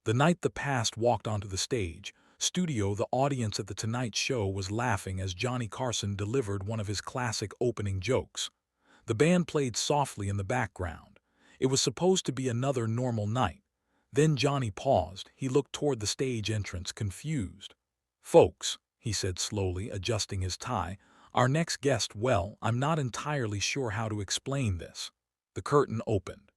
The night the past walked onto the stage, the audience at the Tonight Show was laughing as Johnny Carson delivered one of his classic opening jokes. The band played softly in the background. It was supposed to be another normal night. Then Johnny paused. He looked toward the stage entrance, confused. "Folks," he said slowly, adjusting his tie, "our next guest, well, I'm not entirely sure how to explain this." The curtain opened.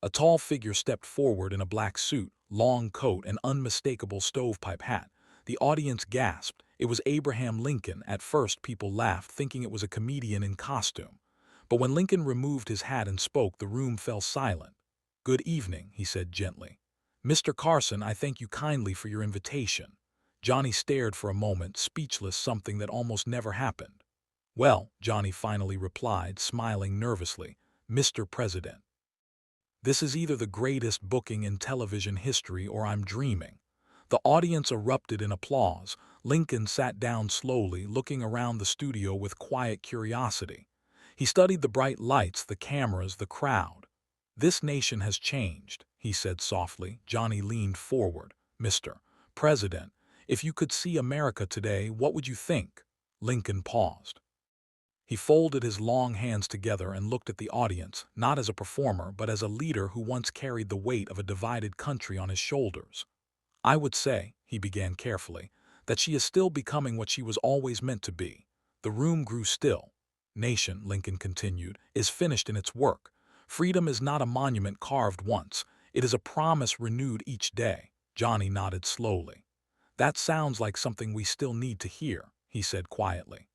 A tall figure stepped forward in a black suit, long coat, and unmistakable stovepipe hat. The audience gasped. It was Abraham Lincoln. At first, people laughed, thinking it was a comedian in costume. But when Lincoln removed his hat and spoke, the room fell silent. "Good evening," he said gently. "Mr. Carson, I thank you kindly for your invitation." Johnny stared for a moment, speechless, something that almost never happened. "Well," Johnny finally replied, smiling nervously, "Mr. President, this is either the greatest booking in television history or I'm dreaming." The audience erupted in applause. Lincoln sat down slowly, looking around the studio with quiet curiosity. He studied the bright lights, the cameras, the crowd. "This nation has changed," he said softly. Johnny leaned forward. "Mr. President, if you could see America today, what would you think?" Lincoln paused. He folded his long hands together and looked at the audience, not as a performer, but as a leader who once carried the weight of a divided country on his shoulders. "I would say," he began carefully, "that she is still becoming what she was always meant to be." The room grew still. "Nation," Lincoln continued, "is finished in its work. Freedom is not a monument carved once. It is a promise renewed each day." Johnny nodded slowly. "That sounds like something we still need to hear," he said quietly.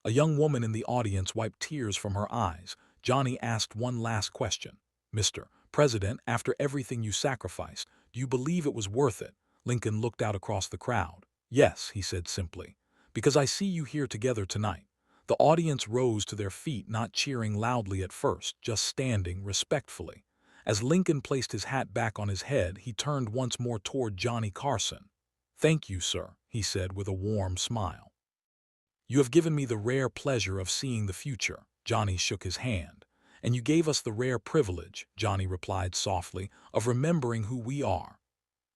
A young woman in the audience wiped tears from her eyes. Johnny asked one last question. "Mr. President, after everything you sacrificed, do you believe it was worth it?" Lincoln looked out across the crowd. "Yes," he said simply, "because I see you here together tonight." The audience rose to their feet, not cheering loudly at first, just standing respectfully. As Lincoln placed his hat back on his head, he turned once more toward Johnny Carson. "Thank you, sir," he said with a warm smile. "You have given me the rare pleasure of seeing the future." Johnny shook his hand. "And you gave us the rare privilege," Johnny replied softly, "of remembering who we are."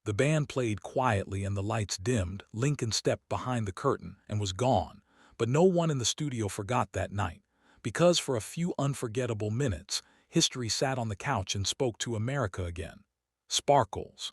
The band played quietly and the lights dimmed. Lincoln stepped behind the curtain and was gone. But no one in the studio forgot that night, because for a few unforgettable minutes, history sat on the couch and spoke to America again. Sparkles,